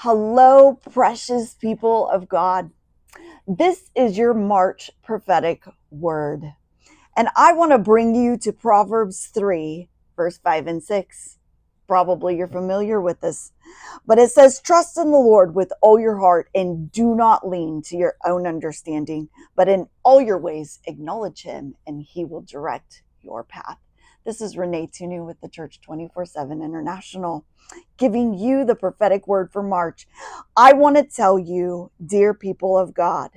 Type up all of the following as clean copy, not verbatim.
Hello, precious people of God. This is your March prophetic word. And I want to bring you to Proverbs 3, verse 5 and 6. Probably you're familiar with this. But it says, trust in the Lord with all your heart and do not lean to your own understanding, but in all your ways acknowledge him and he will direct your path. This is Renae Tunu with the Church 24/7 International, giving you the prophetic word for March. I want to tell you, dear people of God,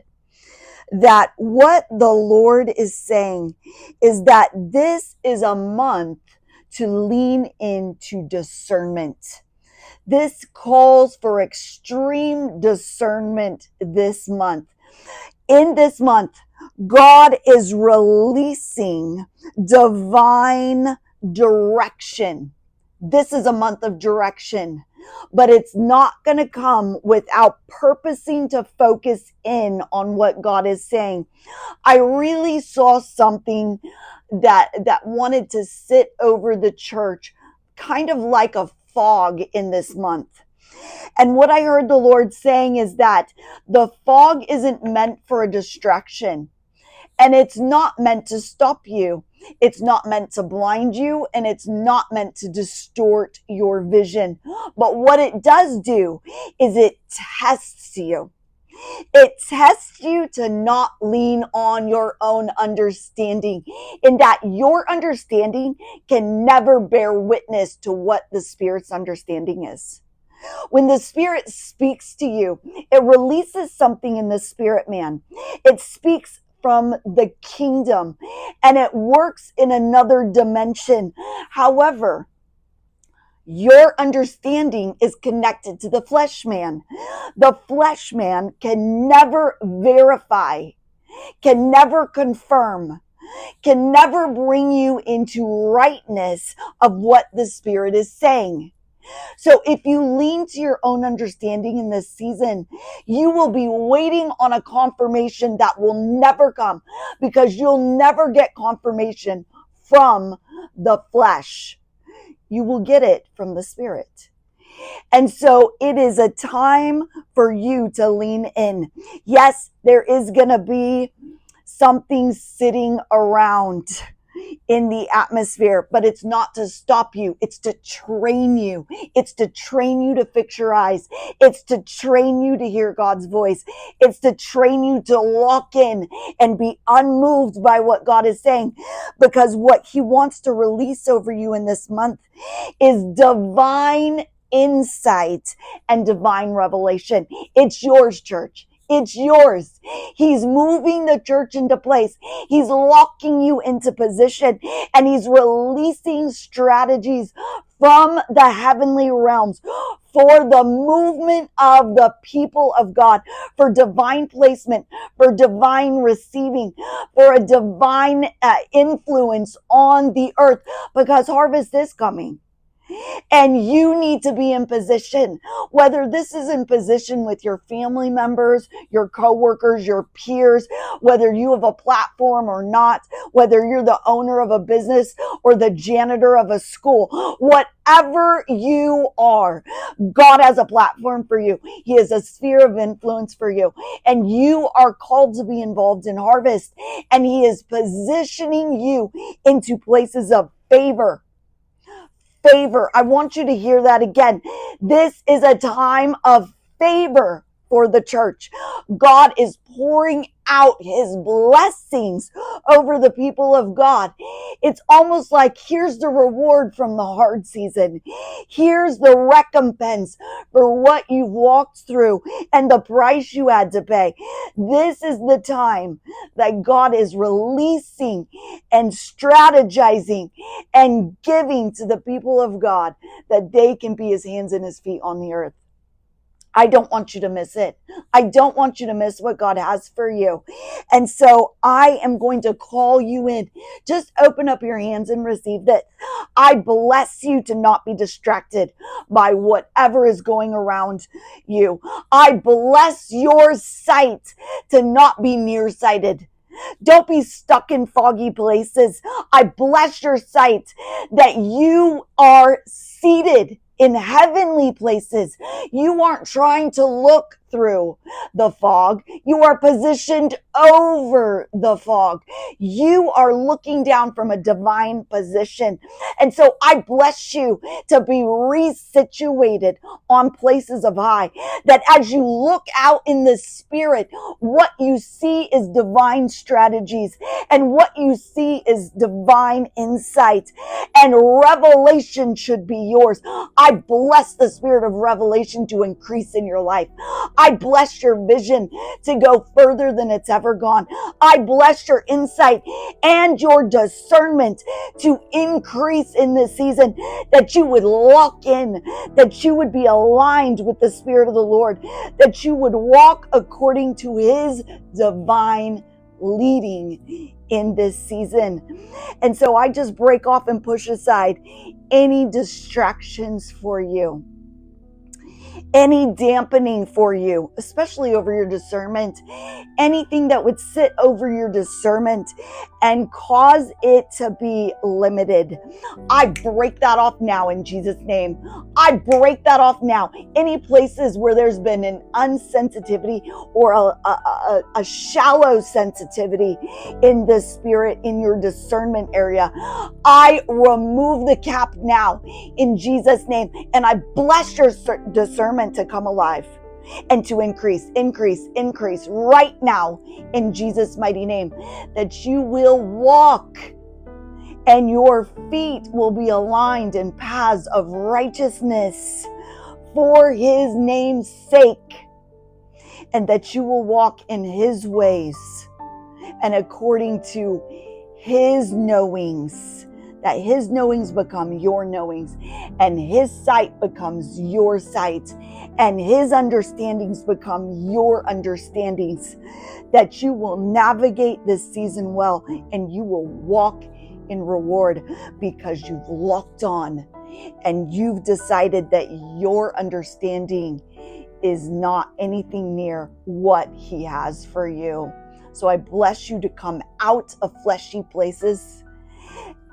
that what the Lord is saying is that this is a month to lean into discernment. This calls for extreme discernment this month. In this month, God is releasing divine direction. This is a month of direction, but it's not going to come without purposing to focus in on what God is saying. I really saw something that wanted to sit over the church, kind of like a fog in this month. And what I heard the Lord saying is that the fog isn't meant for a distraction, and it's not meant to stop you. It's not meant to blind you, and it's not meant to distort your vision. But what it does do is it tests you. It tests you to not lean on your own understanding, in that your understanding can never bear witness to what the Spirit's understanding is. When the Spirit speaks to you, it releases something in the spirit man. It speaks from the kingdom and it works in another dimension. However, your understanding is connected to the flesh man. The flesh man can never verify, can never confirm, can never bring you into rightness of what the Spirit is saying. So if you lean to your own understanding in this season, you will be waiting on a confirmation that will never come, because you'll never get confirmation from the flesh. You will get it from the Spirit. And so it is a time for you to lean in. Yes, there is going to be something sitting around in the atmosphere, but it's not to stop you. It's to train you. It's to train you to fix your eyes. It's to train you to hear God's voice. It's to train you to lock in and be unmoved by what God is saying, because what he wants to release over you in this month is divine insight and divine revelation. It's yours, church. It's yours. He's moving the church into place. He's locking you into position, and he's releasing strategies from the heavenly realms for the movement of the people of God, for divine placement, for divine receiving, for a divine influence on the earth, because harvest is coming. And you need to be in position, whether this is in position with your family members, your coworkers, your peers, whether you have a platform or not, whether you're the owner of a business or the janitor of a school, whatever you are, God has a platform for you. He has a sphere of influence for you, and you are called to be involved in harvest, and he is positioning you into places of favor. I want you to hear that again. This is a time of favor for the church. God is pouring out his blessings over the people of God. It's almost like, here's the reward from the hard season. Here's the recompense for what you've walked through and the price you had to pay. This is the time that God is releasing and strategizing and giving to the people of God, that they can be his hands and his feet on the earth. I don't want you to miss it. I don't want you to miss what God has for you. And so I am going to call you in. Just open up your hands and receive that. I bless you to not be distracted by whatever is going around you. I bless your sight to not be nearsighted. Don't be stuck in foggy places. I bless your sight that you are seated in heavenly places. You aren't trying to look through the fog. You are positioned over the fog. You are looking down from a divine position. And so I bless you to be resituated on places of high, that as you look out in the spirit, what you see is divine strategies, and what you see is divine insight, and revelation should be yours. I bless the spirit of revelation to increase in your life. I bless your vision to go further than it's ever gone. I bless your insight and your discernment to increase in this season, that you would lock in, that you would be aligned with the Spirit of the Lord, that you would walk according to His divine leading in this season. And so I just break off and push aside any distractions for you, any dampening for you, especially over your discernment, anything that would sit over your discernment and cause it to be limited. I break that off now in Jesus' name. I break that off now. Any places where there's been an unsensitivity or a shallow sensitivity in the spirit, in your discernment area, I remove the cap now in Jesus' name, and I bless your discernment to come alive and to increase right now in Jesus' mighty name, that you will walk and your feet will be aligned in paths of righteousness for His name's sake, and that you will walk in His ways and according to His knowings, that His knowings become your knowings, and His sight becomes your sight, and His understandings become your understandings, that you will navigate this season well, and you will walk in reward, because you've locked on and you've decided that your understanding is not anything near what He has for you. So I bless you to come out of fleshy places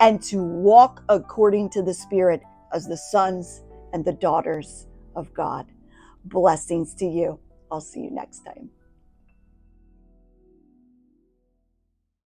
and to walk according to the Spirit as the sons and the daughters of God. Blessings to you. I'll see you next time.